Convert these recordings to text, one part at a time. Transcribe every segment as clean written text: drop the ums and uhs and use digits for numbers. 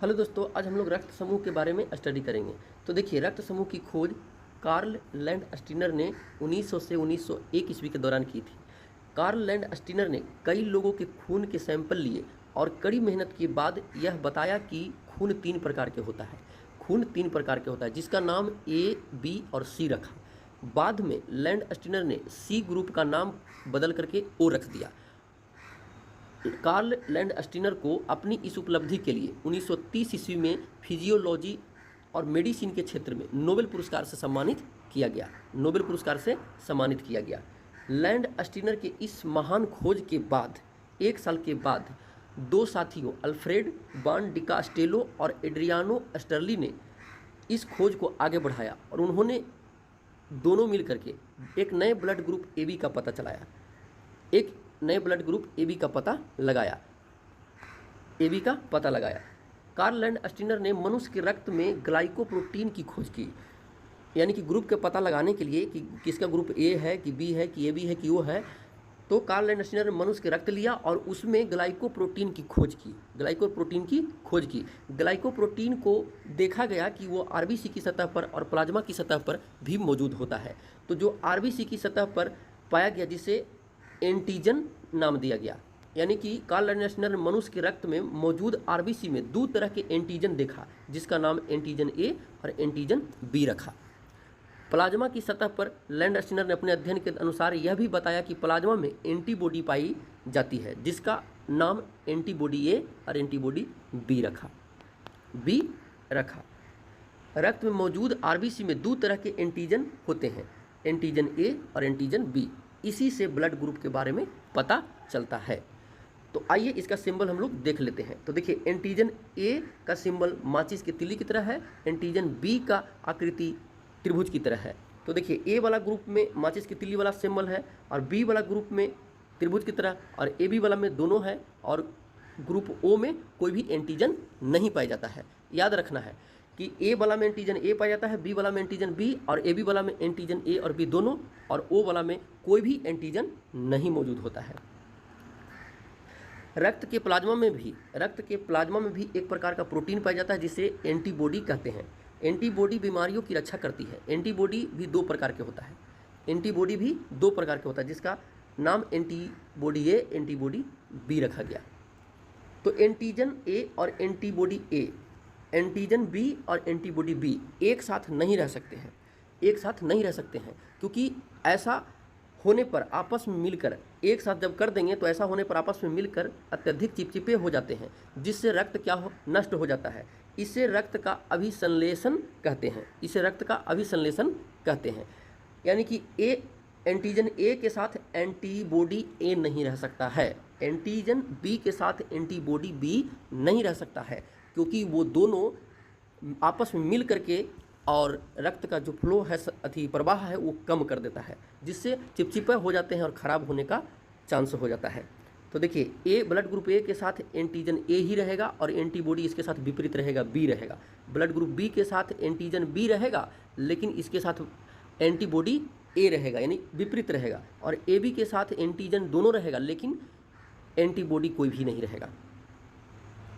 Hello दोस्तों, आज हम लोग रक्त समूह के बारे में स्टडी करेंगे। तो देखिए, रक्त समूह की खोज कार्ल लैंडस्टीनर ने 1900 से 1901 ईस्वी के दौरान की थी। कार्ल लैंडस्टीनर ने कई लोगों के खून के सैंपल लिए और कड़ी मेहनत के बाद यह बताया कि खून 3 प्रकार के होता है। खून 3 प्रकार के होता है, जिसका नाम ए, बी और सी रखा। बाद में लैंडस्टीनर ने सी ग्रुप का नाम बदल करके ओ रख दिया। कार्ल लैंडस्टीनर को अपनी इस उपलब्धि के लिए 1930 ईस्वी में फिजियोलॉजी और मेडिसिन के क्षेत्र में नोबेल पुरस्कार से सम्मानित किया गया। नोबेल पुरस्कार से सम्मानित किया गया। लैंडस्टीनर के इस महान खोज के बाद 1 साल के बाद 2 साथियों अल्फ्रेड बान डिकास्टेलो और एड्रियानो स्टर्ली ने इस खोज को आगे बढ़ाया और उन्होंने दोनों मिल करके एक नए ब्लड ग्रुप AB का पता चलाया। एक नए ब्लड ग्रुप AB का पता लगाया। AB का पता लगाया। कार्ल लैंडस्टीनर ने मनुष्य के रक्त में ग्लाइकोप्रोटीन की खोज की, यानी कि ग्रुप के पता लगाने के लिए कि किसका ग्रुप A है कि B है कि AB है कि O है। तो कार्ल लैंडस्टीनर ने मनुष्य के रक्त लिया और उसमें ग्लाइकोप्रोटीन की खोज की। ग्लाइकोप्रोटीन की खोज की। ग्लाइकोप्रोटीन को देखा गया कि वो RBC की सतह पर और प्लाज्मा की सतह पर भी मौजूद होता है। तो जो RBC की सतह पर पाया गया, जिसे एंटीजन नाम दिया गया, यानी कि कार्ल लैंडस्टीनर ने मनुष्य के रक्त में मौजूद RBC में 2 तरह के एंटीजन देखा, जिसका नाम एंटीजन A और एंटीजन B रखा। प्लाज्मा की सतह पर लैंडस्टीनर ने अपने अध्ययन के अनुसार यह भी बताया कि प्लाज्मा में एंटीबॉडी पाई जाती है, जिसका नाम एंटीबॉडी A और एंटीबॉडी B रखा। रक्त में मौजूद RBC में 2 तरह के एंटीजन होते हैं, एंटीजन A और एंटीजन B। इसी से ब्लड ग्रुप के बारे में पता चलता है। तो आइए इसका सिंबल हम लोग देख लेते हैं। तो देखिए, एंटीजन A का सिंबल माचिस की तिल्ली की तरह है। एंटीजन B का आकृति त्रिभुज की तरह है। तो देखिए, A वाला ग्रुप में माचिस की तिल्ली वाला सिंबल है और B वाला ग्रुप में त्रिभुज की तरह, और AB वाला में दोनों है, और ग्रुप O में कोई भी एंटीजन नहीं पाया जाता है। याद रखना है कि A वाला में एंटीजन A पाया जाता है, B वाला में एंटीजन B, और AB वाला में एंटीजन A और B दोनों, और O वाला में कोई भी एंटीजन नहीं मौजूद होता है। रक्त के प्लाज्मा में भी एक प्रकार का प्रोटीन पाया जाता है, जिसे एंटीबॉडी कहते हैं। एंटीबॉडी बीमारियों की रक्षा करती है। एंटीबॉडी भी 2 प्रकार के होता है। जिसका नाम एंटीबॉडी A, एंटीबॉडी B रखा गया। तो एंटीजन A और एंटीबॉडी A, एंटीजन B और एंटीबॉडी B एक साथ नहीं रह सकते हैं, क्योंकि ऐसा होने पर आपस में मिलकर, एक साथ जब कर देंगे तो ऐसा होने पर आपस में मिलकर अत्यधिक चिपचिपे हो जाते हैं, जिससे रक्त नष्ट हो जाता है। इसे रक्त का अभिसंश्लेषण कहते हैं। यानी कि एंटीजन A के साथ एंटीबॉडी A नहीं रह सकता है, एंटीजन B के साथ एंटीबॉडी B नहीं रह सकता है, क्योंकि वो दोनों आपस में मिल करके और रक्त का जो फ्लो है, प्रवाह है, वो कम कर देता है, जिससे चिपचिपे हो जाते हैं और ख़राब होने का चांस हो जाता है। तो देखिए, ब्लड ग्रुप A के साथ एंटीजन A ही रहेगा और एंटीबॉडी इसके साथ विपरीत रहेगा, B रहेगा। ब्लड ग्रुप B के साथ एंटीजन B रहेगा, लेकिन इसके साथ एंटीबॉडी A रहेगा, यानी विपरीत रहेगा। और AB के साथ एंटीजन दोनों रहेगा, लेकिन एंटीबॉडी कोई भी नहीं रहेगा।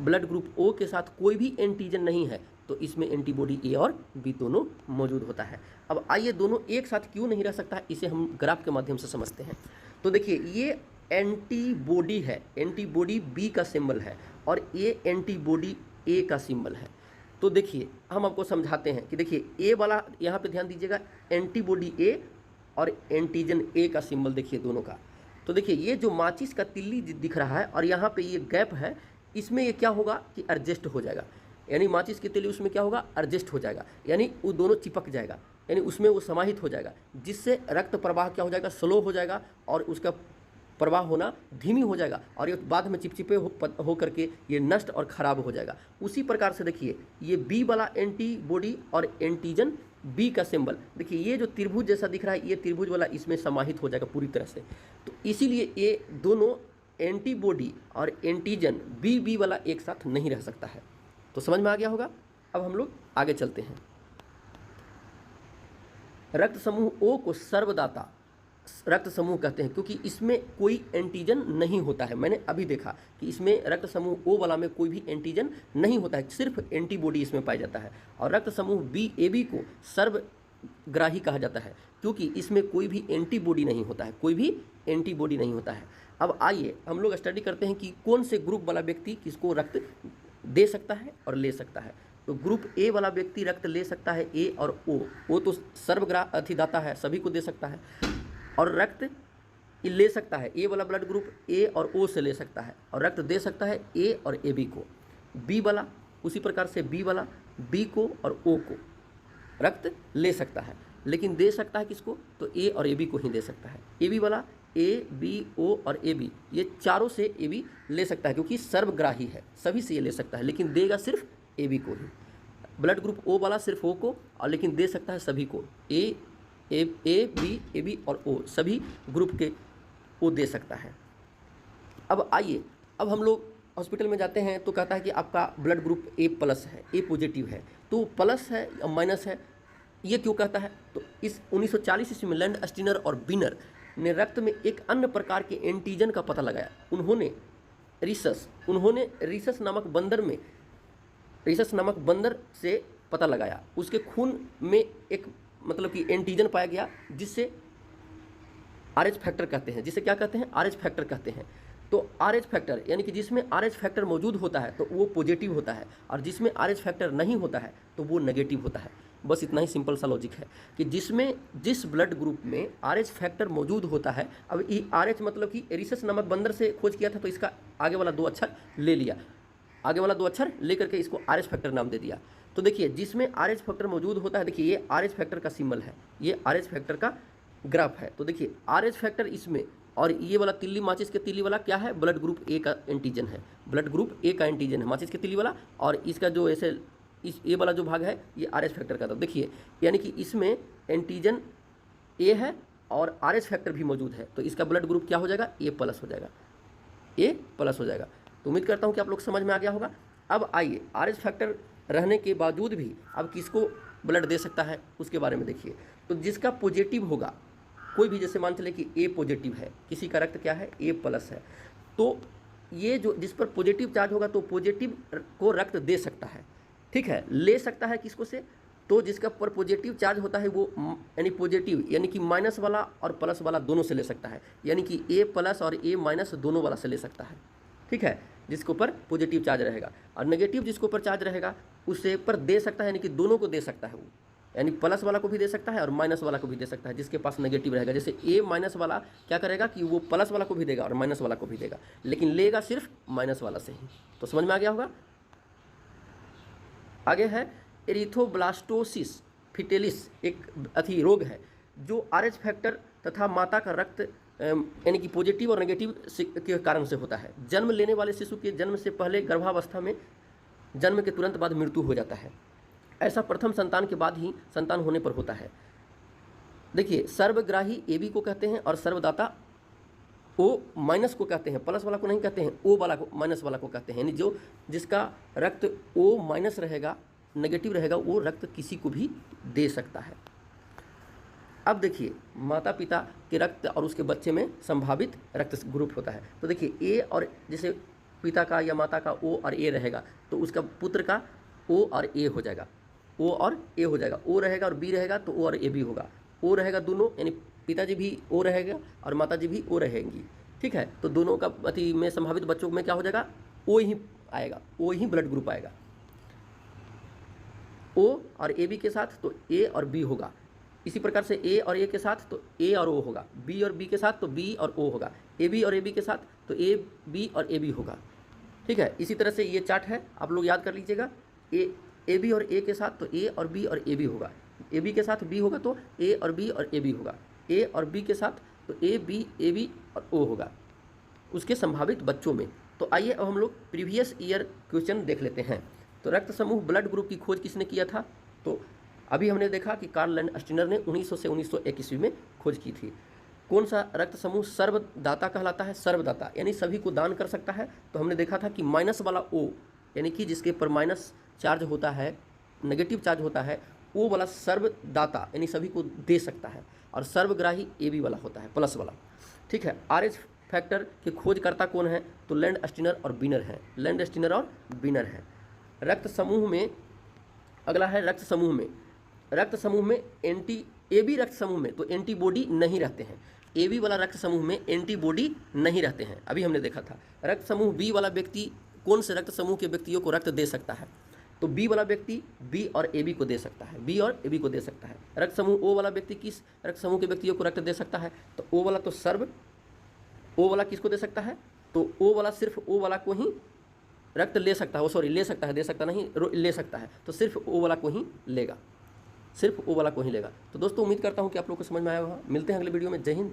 ब्लड ग्रुप O के साथ कोई भी एंटीजन नहीं है, तो इसमें एंटीबॉडी A और B दोनों मौजूद होता है। अब आइए, दोनों एक साथ क्यों नहीं रह सकता है, इसे हम ग्राफ के माध्यम से समझते हैं। तो देखिए, ये एंटीबॉडी है, एंटीबॉडी B का सिंबल है, और ये एंटीबॉडी A का सिंबल है। तो देखिए, हम आपको समझाते हैं कि देखिए, A वाला, यहाँ पे ध्यान दीजिएगा, एंटीबॉडी A और एंटीजन A का सिंबल देखिए दोनों का। तो देखिए, ये जो माचिस का तिल्ली दिख रहा है और यहाँ पे ये गैप है, इसमें ये क्या होगा कि एडजस्ट हो जाएगा, यानी माचिस की तिल्ली उसमें क्या होगा, एडजस्ट हो जाएगा, यानी वो दोनों चिपक जाएगा, यानी उसमें वो समाहित हो जाएगा, जिससे रक्त प्रवाह क्या हो जाएगा, स्लो हो जाएगा और उसका प्रवाह होना धीमी हो जाएगा, और ये बाद में चिपचिपे हो करके ये नष्ट और ख़राब हो जाएगा। उसी प्रकार से देखिए, ये B वाला एंटीबॉडी और एंटीजन B का सिंबल, देखिए ये जो त्रिभुज जैसा दिख रहा है, ये त्रिभुज वाला इसमें समाहित हो जाएगा पूरी तरह से। तो इसीलिए ये दोनों एंटीबॉडी और एंटीजन B वाला एक साथ नहीं रह सकता है। तो समझ में आ गया होगा। अब हम लोग आगे चलते हैं। रक्त समूह O को सर्वदाता रक्त समूह कहते हैं, क्योंकि इसमें कोई एंटीजन नहीं होता है। मैंने अभी देखा कि इसमें रक्त समूह ओ वाला में कोई भी एंटीजन नहीं होता है, सिर्फ एंटीबॉडी इसमें पाया जाता है। और रक्त समूह बी ए बी को सर्वग्राही कहा जाता है, क्योंकि इसमें कोई भी एंटीबॉडी नहीं होता है, कोई भी एंटीबॉडी नहीं होता है। अब आइए हम लोग स्टडी करते हैं कि कौन से ग्रुप वाला व्यक्ति किसको रक्त दे सकता है और ले सकता है। तो ग्रुप ए वाला व्यक्ति रक्त ले सकता है, ए और ओ तो सर्वग्राही है, सभी को दे सकता है। और रक्त ले सकता है, ए वाला ब्लड ग्रुप ए और ओ से ले सकता है, और रक्त दे सकता है ए और ए बी को। बी वाला उसी प्रकार से बी वाला बी को और ओ को रक्त ले सकता है, लेकिन दे सकता है किसको, तो ए और ए बी को ही दे सकता है। ए बी वाला ए बी ओ और ए बी, ये चारों से ए बी ले सकता है, क्योंकि सर्वग्राही है, सभी से ये ले सकता है, लेकिन देगा सिर्फ ए बी को ही। ब्लड ग्रुप ओ वाला सिर्फ ओ को, और लेकिन दे सकता है सभी को, ए बी और ओ, सभी ग्रुप के ओ दे सकता है। अब आइए, अब हम लोग हॉस्पिटल में जाते हैं तो कहता है कि आपका ब्लड ग्रुप ए प्लस है, ए पॉजिटिव है। तो प्लस है या माइनस है, ये क्यों कहता है? तो इस 1940 ईस्वी में लैंड स्टीनर और बिनर ने रक्त में एक अन्य प्रकार के एंटीजन का पता लगाया। उन्होंने रिसस नामक बंदर से पता लगाया। उसके खून में एक मतलब कि एंटीजन पाया गया, जिससे RH फैक्टर कहते हैं, जिसे क्या कहते हैं, RH फैक्टर कहते हैं। तो RH फैक्टर यानी कि जिसमें RH फैक्टर मौजूद होता है तो वो पॉजिटिव होता है, और जिसमें RH फैक्टर नहीं होता है तो वो नेगेटिव होता है। बस इतना ही सिंपल सा लॉजिक है कि जिस ब्लड ग्रुप में RH फैक्टर मौजूद होता है, अब ये RH मतलब कि रिसस नामक बंदर से खोज किया था, तो इसका आगे वाला 2 अक्षर ले लिया, आगे वाला 2 अक्षर लेकर के इसको RH फैक्टर नाम दे दिया। तो देखिए, जिसमें RH फैक्टर मौजूद होता है, देखिए ये RH फैक्टर का सिंबल है, ये RH फैक्टर का ग्राफ है। तो देखिए RH फैक्टर इसमें, और ये वाला तिल्ली, माचिस के तिल्ली वाला क्या है, ब्लड ग्रुप ए का एंटीजन है, ब्लड ग्रुप ए का एंटीजन है माचिस के तिल्ली वाला, और इसका जो ऐसे इस ए वाला जो भाग है ये RH फैक्टर का था। देखिए यानी कि इसमें एंटीजन ए है और RH फैक्टर भी मौजूद है, तो इसका ब्लड ग्रुप क्या हो जाएगा, ए प्लस हो जाएगा, ए प्लस हो जाएगा। तो उम्मीद करता हूँ कि आप लोग समझ में आ गया होगा। अब आइए, RH फैक्टर रहने के बावजूद भी अब किसको ब्लड दे सकता है उसके बारे में देखिए। तो जिसका पॉजिटिव होगा, कोई भी, जैसे मान चले कि ए पॉजिटिव है, किसी का रक्त क्या है, ए प्लस है, तो ये जो जिस पर पॉजिटिव चार्ज होगा तो पॉजिटिव को रक्त दे सकता है, ठीक है। ले सकता है किसको से, तो जिसका पर पॉजिटिव चार्ज होता है वो यानी पॉजिटिव यानी कि माइनस वाला और प्लस वाला दोनों से ले सकता है, यानी कि ए प्लस और ए माइनस दोनों वाला से ले सकता है, ठीक है, जिसके ऊपर पॉजिटिव चार्ज रहेगा। और नेगेटिव जिसके ऊपर चार्ज रहेगा उससे पर दे सकता है, यानी कि दोनों को दे सकता है वो, यानी प्लस वाला को भी दे सकता है और माइनस वाला को भी दे सकता है, जिसके पास नेगेटिव रहेगा। जैसे ए माइनस वाला क्या करेगा कि वो प्लस वाला को भी देगा और माइनस वाला को भी देगा, लेकिन लेगा सिर्फ माइनस वाला से ही। तो समझ में आ गया होगा। आगे है एरिथ्रोब्लास्टोसिस फिटेलिस, एक रोग है जो RH फैक्टर तथा माता का रक्त यानी कि पॉजिटिव और नेगेटिव के कारण से होता है। जन्म लेने वाले शिशु के जन्म से पहले गर्भावस्था में जन्म के तुरंत बाद मृत्यु हो जाता है। ऐसा प्रथम संतान के बाद ही संतान होने पर होता है। देखिए, सर्वग्राही AB को कहते हैं और सर्वदाता O माइनस को कहते हैं, प्लस वाला को नहीं कहते हैं, O वाला को, माइनस वाला को कहते हैं। यानी जो जिसका रक्त O माइनस रहेगा, नेगेटिव रहेगा, वो रक्त किसी को भी दे सकता है। अब देखिए, माता पिता के रक्त और उसके बच्चे में संभावित रक्त ग्रुप होता है। तो देखिए ए और जैसे पिता का या माता का O और A रहेगा, तो उसका पुत्र का O और A हो जाएगा, O और A हो जाएगा। O रहेगा और B रहेगा तो O और A भी होगा। O रहेगा दोनों, यानी पिताजी भी O रहेगा और माताजी भी O रहेंगी, ठीक है। तो दोनों का अति में संभावित बच्चों में क्या हो जाएगा, O ही आएगा, O ही ब्लड ग्रुप आएगा। O और AB के साथ तो A और B होगा। इसी प्रकार से A और A के साथ तो A और O होगा, B और B के साथ तो B और O होगा, AB और AB के साथ तो A B और AB होगा, ठीक है। इसी तरह से ये चार्ट है, आप लोग याद कर लीजिएगा। AB और A के साथ तो A और B और AB होगा, AB के साथ B होगा तो A और B और AB होगा, A और B के साथ तो A B AB और O होगा उसके संभावित बच्चों में। तो आइए अब हम लोग प्रीवियस ईयर क्वेश्चन देख लेते हैं। तो रक्त समूह ब्लड ग्रुप की खोज किसने किया था? तो अभी हमने देखा कि कार्ल लैंड स्टीनर ने 1900 से 1901 ईस्वी में खोज की थी। कौन सा रक्त समूह सर्वदाता कहलाता है? सर्वदाता यानी सभी को दान कर सकता है। तो हमने देखा था कि माइनस वाला O यानी कि जिसके पर माइनस चार्ज होता है, नेगेटिव चार्ज होता है, ओ वाला सर्वदाता यानी सभी को दे सकता है, और सर्वग्राही ए बी वाला होता है, प्लस वाला। ठीक है, RH फैक्टर के खोजकर्ता कौन है? तो लैंडस्टीनर और बीनर है, लैंडस्टीनर और बीनर है। रक्त समूह में अगला है रक्त समूह में, रक्त समूह में AB रक्त समूह में तो एंटीबॉडी नहीं रहते हैं, AB वाला रक्त समूह में एंटीबॉडी नहीं रहते हैं, अभी हमने देखा था। रक्त समूह बी वाला व्यक्ति कौन से रक्त समूह के व्यक्तियों को रक्त दे सकता है? तो बी वाला व्यक्ति बी और AB को दे सकता है, बी और AB को दे सकता है। रक्त समूह ओ वाला व्यक्ति किस रक्त समूह के व्यक्तियों को रक्त दे सकता है? तो ओ वाला, तो सर्व ओ वाला किसको दे सकता है? तो ओ वाला सिर्फ ओ वाला को ही रक्त ले सकता है, सॉरी ले सकता है, दे सकता नहीं, ले सकता है, तो सिर्फ ओ वाला को ही लेगा, सिर्फ ओ वाला को ही लेगा। तो दोस्तों उम्मीद करता हूँ कि आप लोग को समझ में आया होगा। मिलते हैं अगले वीडियो में। जय हिंद, जय